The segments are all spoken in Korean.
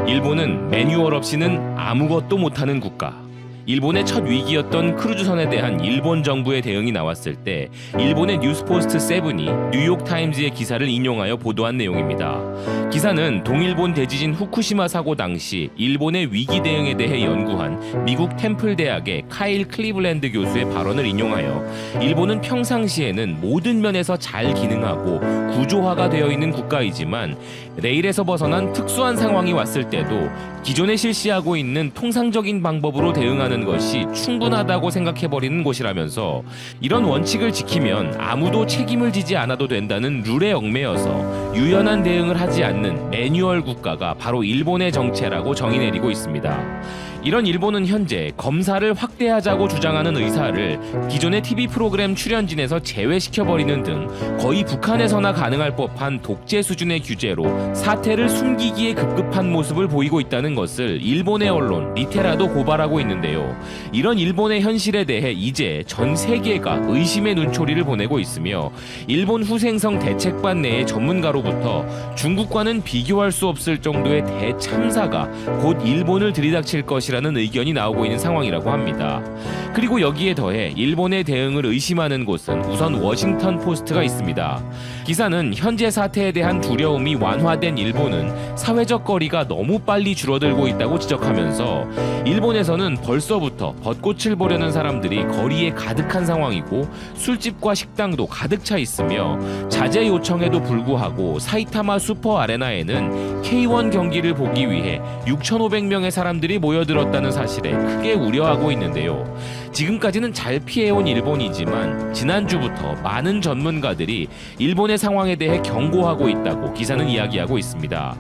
일본은 매뉴얼 없이는 아무것도 못하는 국가. 일본의 첫 위기였던 크루즈선에 대한 일본 정부의 대응이 나왔을 때 일본의 뉴스포스트 7이 뉴욕타임즈의 기사를 인용하여 보도한 내용입니다. 기사는 동일본 대지진 후쿠시마 사고 당시 일본의 위기 대응에 대해 연구한 미국 템플 대학의 카일 클리블랜드 교수의 발언을 인용하여 일본은 평상시에는 모든 면에서 잘 기능하고 구조화가 되어 있는 국가이지만 레일에서 벗어난 특수한 상황이 왔을 때도 기존에 실시하고 있는 통상적인 방법으로 대응하는 것이 충분하다고 생각해버리는 곳이라면서 이런 원칙을 지키면 아무도 책임을 지지 않아도 된다는 룰에 얽매여서 유연한 대응을 하지 않는 매뉴얼 국가가 바로 일본의 정체라고 정의 내리고 있습니다. 이런 일본은 현재 검사를 확대하자고 주장하는 의사를 기존의 TV 프로그램 출연진에서 제외시켜버리는 등 거의 북한에서나 가능할 법한 독재 수준의 규제로 사태를 숨기기에 급급한 모습을 보이고 있다는 것을 일본의 언론 리테라도 고발하고 있는데요. 이런 일본의 현실에 대해 이제 전 세계가 의심의 눈초리를 보내고 있으며 일본 후생성 대책반 내의 전문가로부터 중국과는 비교할 수 없을 정도의 대참사가 곧 일본을 들이닥칠 것이라는 의견이 나오고 있는 상황이라고 합니다. 그리고 여기에 더해 일본의 대응을 의심하는 곳은 우선 워싱턴 포스트가 있습니다. 기사는 현재 사태에 대한 두려움이 완화된 일본은 사회적 거리가 너무 빨리 줄어들고 있다고 지적하면서 일본에서는 벌써부터 벚꽃을 보려는 사람들이 거리에 가득한 상황이고 술집과 식당도 가득 차 있으며 자제 요청에도 불구하고 사이타마 슈퍼 아레나에는 K1 경기를 보기 위해 6,500명의 사람들이 모여들었다는 사실에 크게 우려하고 있는데요. 지금까지는 잘 피해온 일본이지만 지난주부터 많은 전문가들이 일본의 상황에 대해 경고하고 있다고 기사는 이야기하고 있습니다.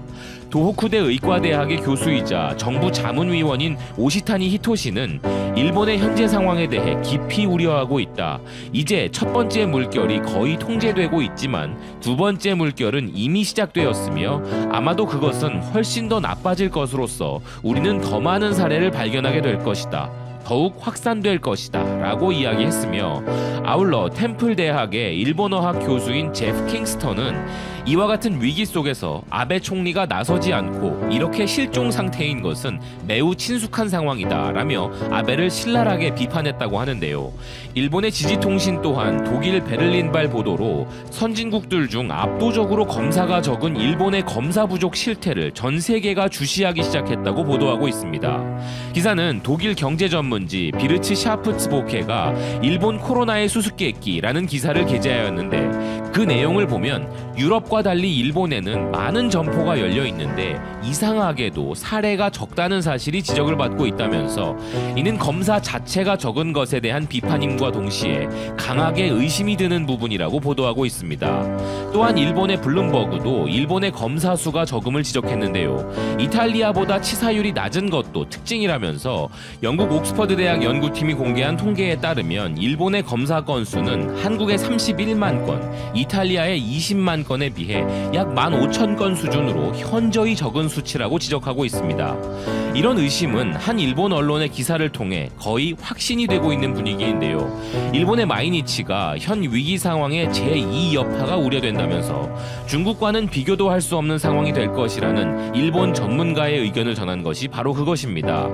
도호쿠대 의과대학의 교수이자 정부 자문위원인 오시타니 히토시는 일본의 현재 상황에 대해 깊이 우려하고 있다. 이제 첫 번째 물결이 거의 통제되고 있지만 두 번째 물결은 이미 시작되었으며 아마도 그것은 훨씬 더 나빠질 것으로서 우리는 더 많은 사례를 발견하게 될 것이다. 더욱 확산될 것이다 라고 이야기했으며 아울러 템플 대학의 일본어학 교수인 제프 킹스턴은 이와 같은 위기 속에서 아베 총리가 나서지 않고 이렇게 실종 상태인 것은 매우 친숙한 상황이다 라며 아베를 신랄하게 비판했다고 하는데요. 일본의 지지통신 또한 독일 베를린발 보도로 선진국들 중 압도적으로 검사가 적은 일본의 검사 부족 실태를 전 세계가 주시하기 시작했다고 보도하고 있습니다. 기사는 독일 경제 전문지 비르츠 샤프츠보케가 일본 코로나의 수수께끼라는 기사를 게재하였는데 그 내용을 보면 유럽과 달리 일본에는 많은 점포가 열려 있는데 이상하게도 사례가 적다는 사실이 지적을 받고 있다면서 이는 검사 자체가 적은 것에 대한 비판임과 동시에 강하게 의심이 드는 부분이라고 보도하고 있습니다. 또한 일본의 블룸버그도 일본의 검사 수가 적음을 지적했는데요. 이탈리아보다 치사율이 낮은 것도 특징이라면서 영국 옥스퍼드 대학 연구팀이 공개한 통계에 따르면 일본의 검사 건수는 한국의 31만 건, 이탈리아의 20만 건에 비해 약 15,000건 수준으로 현저히 적은 수치라고 지적하고 있습니다. 이런 의심은 한 일본 언론의 기사를 통해 거의 확신이 되고 있는 분위기인데요. 일본의 마이니치가 현 위기 상황의 제2 여파가 우려된다면서 중국과는 비교도 할 수 없는 상황이 될 것이라는 일본 전문가의 의견을 전한 것이 바로 그것입니다.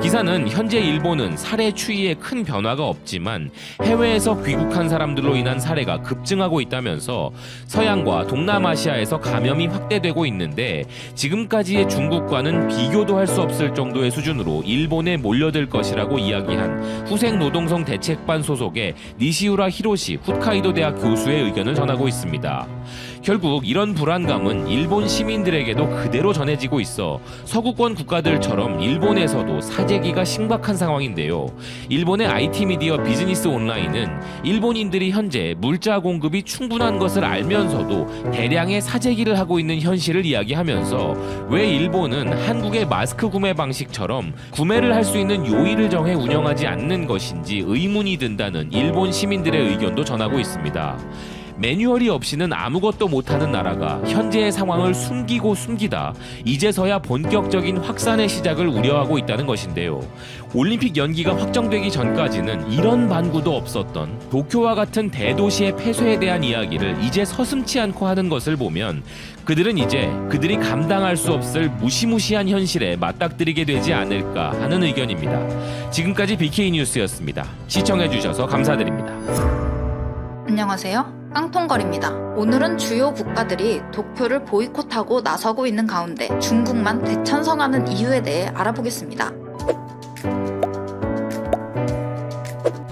기사는 현재 일본은 사례 추이에 큰 변화가 없지만 해외에서 귀국한 사람들로 인한 사례가 급증하고 있다면서 서양과 동남아시아에서 감염이 확대되고 있는데 지금까지의 중국과는 비교도 할 수 없을 정도의 수준으로 일본에 몰려들 것이라고 이야기한 후생노동성 대책반 소속의 니시우라 히로시 홋카이도 대학 교수의 의견을 전하고 있습니다. 결국 이런 불안감은 일본 시민들에게도 그대로 전해지고 있어 서구권 국가들처럼 일본에서도 사재기가 심각한 상황인데요. 일본의 IT 미디어 비즈니스 온라인은 일본인들이 현재 물자 공급이 충분한 것을 알면서도 대량의 사재기를 하고 있는 현실을 이야기하면서 왜 일본은 한국의 마스크 구매 방식처럼 구매를 할 수 있는 요일을 정해 운영하지 않는 것인지 의문이 든다는 일본 시민들의 의견도 전하고 있습니다. 매뉴얼이 없이는 아무것도 못하는 나라가 현재의 상황을 숨기고 숨기다 이제서야 본격적인 확산의 시작을 우려하고 있다는 것인데요. 올림픽 연기가 확정되기 전까지는 이런 반구도 없었던 도쿄와 같은 대도시의 폐쇄에 대한 이야기를 이제 서슴지 않고 하는 것을 보면 그들은 이제 그들이 감당할 수 없을 무시무시한 현실에 맞닥뜨리게 되지 않을까 하는 의견입니다. 지금까지 BK 뉴스였습니다. 시청해주셔서 감사드립니다. 안녕하세요. 깡통걸입니다. 오늘은 주요 국가들이 도쿄를 보이콧하고 나서고 있는 가운데 중국만 대찬성하는 이유에 대해 알아보겠습니다.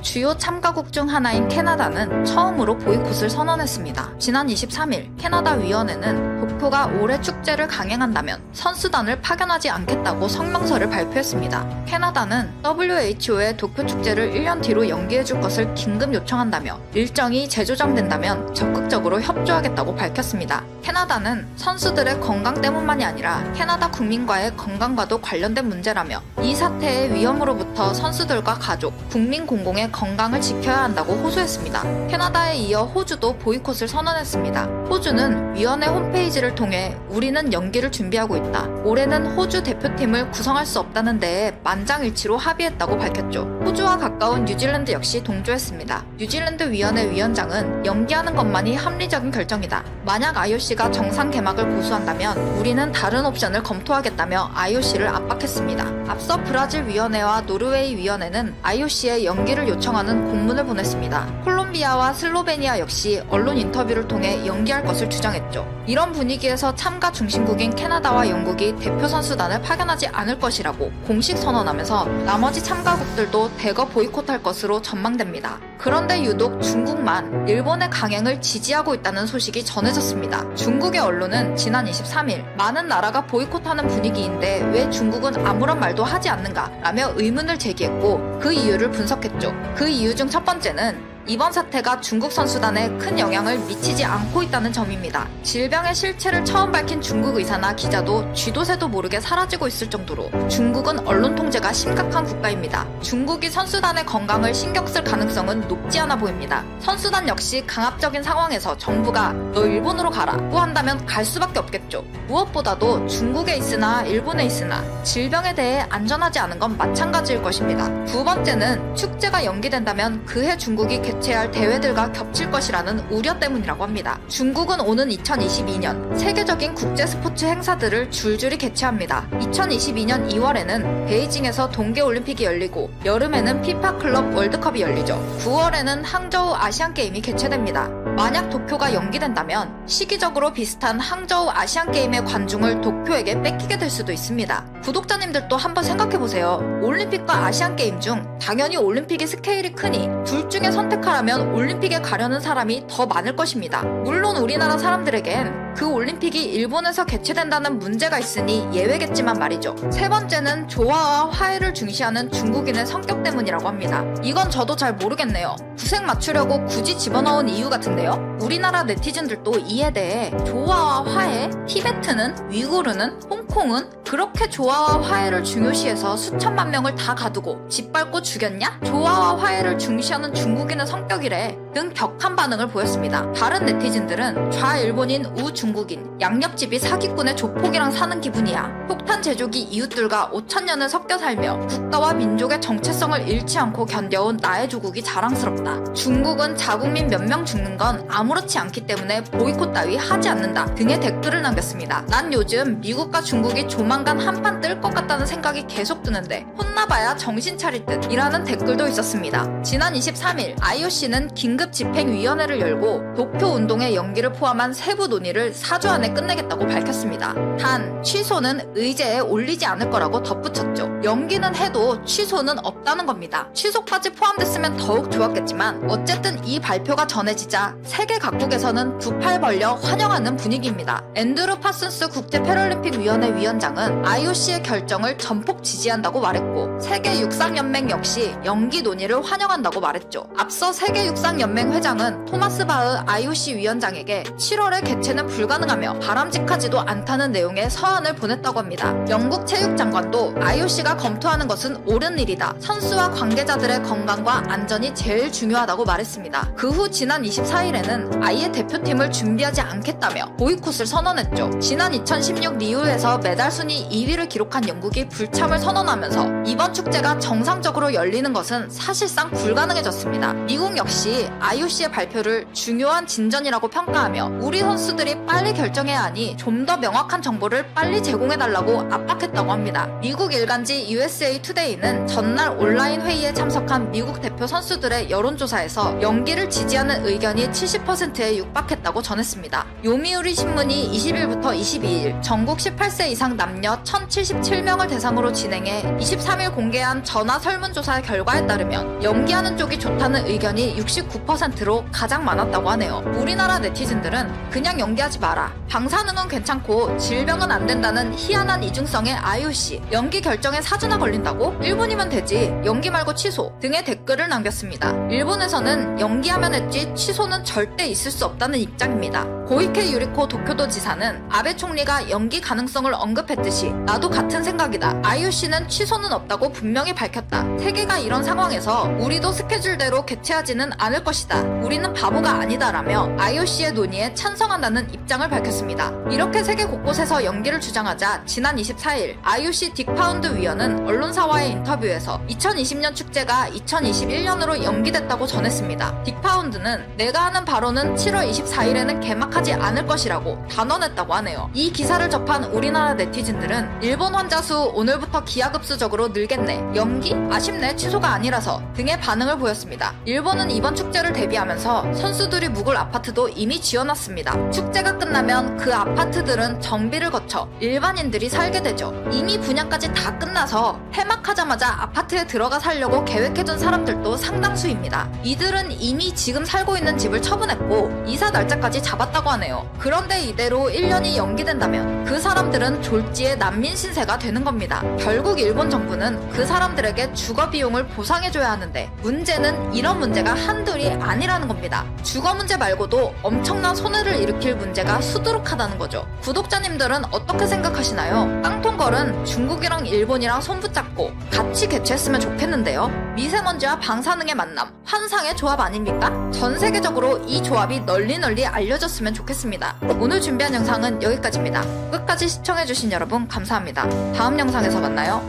주요 참가국 중 하나인 캐나다는 처음으로 보이콧을 선언했습니다. 지난 23일 캐나다 위원회는 도쿄가 올해 축제를 강행한다면 선수단을 파견하지 않겠다고 성명서를 발표했습니다. 캐나다는 WHO의 도쿄 축제를 1년 뒤로 연기해줄 것을 긴급 요청한다며 일정이 재조정된다면 적극적으로 협조하겠다고 밝혔습니다. 캐나다는 선수들의 건강 때문만이 아니라 캐나다 국민과의 건강과도 관련된 문제라며 이 사태의 위험으로부터 선수들과 가족, 국민 공공의 건강을 지켜야 한다고 호소했습니다. 캐나다에 이어 호주도 보이콧을 선언했습니다. 호주는 위원회 홈페이지를 통해 우리는 연기를 준비하고 있다. 올해는 호주 대표팀을 구성할 수 없다는 데에 만장일치로 합의했다고 밝혔죠. 호주와 가까운 뉴질랜드 역시 동조했습니다. 뉴질랜드 위원회 위원장은 연기하는 것만이 합리적인 결정이다. 만약 IOC가 정상 개막을 고수한다면 우리는 다른 옵션을 검토하겠다며 IOC를 압박했습니다. 앞서 브라질 위원회와 노르웨이 위원회는 IOC에 연기를 요청하는 공문을 보냈습니다. 콜롬비아와 슬로베니아 역시 언론 인터뷰를 통해 연기할 것을 주장했죠. 이런 분위기에서 참가 중심국인 캐나다와 영국이 대표 선수단을 파견하지 않을 것이라고 공식 선언하면서 나머지 참가국들도 대거 보이콧할 것으로 전망됩니다. 그런데 유독 중국만 일본의 강행을 지지하고 있다는 소식이 전해졌습니다. 중국의 언론은 지난 23일 많은 나라가 보이콧하는 분위기인데 왜 중국은 아무런 말도 하지 않는가 라며 의문을 제기했고 그 이유를 분석했죠. 그 이유 중 첫 번째는 이번 사태가 중국 선수단에 큰 영향을 미치지 않고 있다는 점입니다. 질병의 실체를 처음 밝힌 중국 의사나 기자도 쥐도 새도 모르게 사라지고 있을 정도로 중국은 언론 통제가 심각한 국가입니다. 중국이 선수단의 건강을 신경 쓸 가능성은 높지 않아 보입니다. 선수단 역시 강압적인 상황에서 정부가 너 일본으로 가라고 한다면 갈 수밖에 없겠죠. 무엇보다도 중국에 있으나 일본에 있으나 질병에 대해 안전하지 않은 건 마찬가지일 것입니다. 두 번째는 축제가 연기된다면 그해 중국이 개최할 대회들과 겹칠 것이라는 우려 때문이라고 합니다. 중국은 오는 2022년 세계적인 국제 스포츠 행사들을 줄줄이 개최합니다. 2022년 2월에는 베이징에서 동계올림픽이 열리고 여름에는 피파 클럽 월드컵이 열리죠. 9월에는 항저우 아시안게임이 개최됩니다. 만약 도쿄가 연기된다면 시기적으로 비슷한 항저우 아시안게임의 관중을 도쿄에게 뺏기게 될 수도 있습니다. 구독자님들도 한번 생각해보세요. 올림픽과 아시안게임 중 당연히 올림픽이 스케일이 크니 둘 중에 선택하라면 올림픽에 가려는 사람이 더 많을 것입니다. 물론 우리나라 사람들에겐 그 올림픽이 일본에서 개최된다는 문제가 있으니 예외겠지만 말이죠. 세 번째는 조화와 화해를 중시하는 중국인의 성격 때문이라고 합니다. 이건 저도 잘 모르겠네요. 구색 맞추려고 굳이 집어넣은 이유 같은데요. 우리나라 네티즌들도 이에 대해 조화와 화해, 티베트는, 위구르는, 홍콩은 그렇게 조화와 화해를 중요시해서 수천만 명을 다 가두고 짓밟고 죽였냐? 조화와 화해를 중시하는 중국인의 성격이래 등 격한 반응을 보였습니다. 다른 네티즌들은 좌일본인 우중국인, 양옆집이 사기꾼의 조폭이랑 사는 기분이야. 폭탄 제조기 이웃들과 5,000년을 섞여 살며 국가와 민족의 정체성을 잃지 않고 견뎌온 나의 조국이 자랑스럽다. 중국은 자국민 몇 명 죽는 건 아무렇지 않기 때문에 보이콧 따위 하지 않는다 등의 댓글을 남겼습니다. 난 요즘 미국과 중국이 조만간 한판 뜰 것 같다는 생각이 계속 드는데 혼나봐야 정신 차릴 듯 이라는 댓글도 있었습니다. 지난 23일 IOC는 긴급 집행위원회를 열고 도쿄 운동의 연기를 포함한 세부 논의를 4주 안에 끝내겠다고 밝혔습니다. 단 취소는 의제에 올리지 않을 거라고 덧붙였죠. 연기는 해도 취소는 없다는 겁니다. 취소까지 포함됐으면 더욱 좋았겠지만 어쨌든 이 발표가 전해지자 세계 각국에서는 두 팔 벌려 환영하는 분위기입니다. 앤드루 파슨스 국제 패럴림픽 위원회 위원장은 IOC의 결정을 전폭 지지한다고 말했고 세계 육상연맹 역시 연기 논의를 환영한다고 말했죠. 앞서 세계 육상연맹 회장은 토마스 바흐 IOC 위원장에게 7월에 개최는 불가능하며 바람직하지도 않다는 내용의 서한을 보냈다고 합니다. 영국 체육장관도 IOC가 검토하는 것은 옳은 일이다. 선수와 관계자들의 건강과 안전이 제일 중요하다고 말했습니다. 그 후 지난 24일에는 아예 대표팀을 준비하지 않겠다며 보이콧을 선언했죠. 지난 2016 리우에서 메달 순위 2위를 기록한 영국이 불참을 선언하면서 이번 축제가 정상적으로 열리는 것은 사실상 불가능해졌습니다. 미국 역시 IOC의 발표를 중요한 진전이라고 평가하며 우리 선수들이 빨리 결정해야 하니 좀 더 명확한 정보를 빨리 제공해달라고 압박했다고 합니다. 미국 일간지 USA 투데이는 전날 온라인 회의에 참석한 미국 대표 선수들의 여론조사에서 연기를 지지하는 의견이 70%에 육박했다고 전했습니다. 요미우리 신문이 20일부터 22일 전국 18세 이상 남녀 1077명을 대상으로 진행해 23일 공개한 전화 설문조사 결과에 따르면 연기하는 쪽이 좋다는 의견이 69%로 가장 많았다고 하네요. 우리나라 네티즌들은 그냥 연기하지 마라. 방사능은 괜찮고 질병은 안 된다는 희한한 이중성의 IOC. 연기 결정에 4주나 걸린다고? 1분이면 되지. 연기 말고 취소 등의 댓글을 남겼습니다. 일본에서는 연기하면 했지 취소는 절대 있을 수 없다는 입장입니다. 고이케 유리코 도쿄도 지사는 아베 총리가 연기 가능성을 언급했듯이 나도 같은 생각이다. IOC는 취소는 없다고 분명히 밝혔다. 세계가 이런 상황에서 우리도 스케줄대로 개최하지는 않을 것이다. 우리는 바보가 아니다라며 IOC의 논의에 찬성한다는 입장을 밝혔습니다. 이렇게 세계 곳곳에서 연기를 주장하자 지난 24일 IOC 딕 파운드 위원은 언론사와의 인터뷰에서 2020년 축제가 2021년으로 연기됐다고 전했습니다. 딕 파운드는 내가 하는 바로는 7월 24일에는 개막하지 않을 것이라고 단언했다고 하네요. 이 기사를 접한 우리나라 네티즌들은 일본 환자 수 오늘부터 기하급수적으로 늘겠네. 연기? 아쉽네. 취소가 아니라서 등의 반응을 보였습니다. 일본은 이번 축제를 대비하면서 선수들이 묵을 아파트도 이미 지어놨습니다. 축제가 끝나면 그 아파트들은 정비를 거쳐 일반인들이 살게 되죠. 이미 분양까지 다 끝나서 폐막하자마자 아파트에 들어가 살려고 계획해둔 사람들도 상당수입니다. 이들은 이미 지금 살고 있는 집을 처분했고 이사 날짜까지 잡았다고 하네요. 그런데 이대로 1년이 연기된다면 그 사람들은 졸지에 난민 신세가 되는 겁니다. 결국 일본 정부는 그 사람들에게 주거 비용을 보상해줘야 하는데 문제는 이런 문제가 한둘이 아니라는 겁니다. 주거 문제 말고도 엄청난 손해를 일으킬 문제가 수두룩하다는 거죠. 구독자님들은 어떻게 생각하시나요? 깡통걸은 중국이랑 일본이랑 손붙잡고 같이 개최했으면 좋겠는데요. 미세먼지와 방사능의 만남, 환상의 조합 아닙니까? 전 세계적으로 이 조합이 널리 알려졌으면 좋겠습니다. 오늘 준비한 영상은 여기까지입니다. 끝까지 시청해주신 여러분 감사합니다. 다음 영상에서 만나요.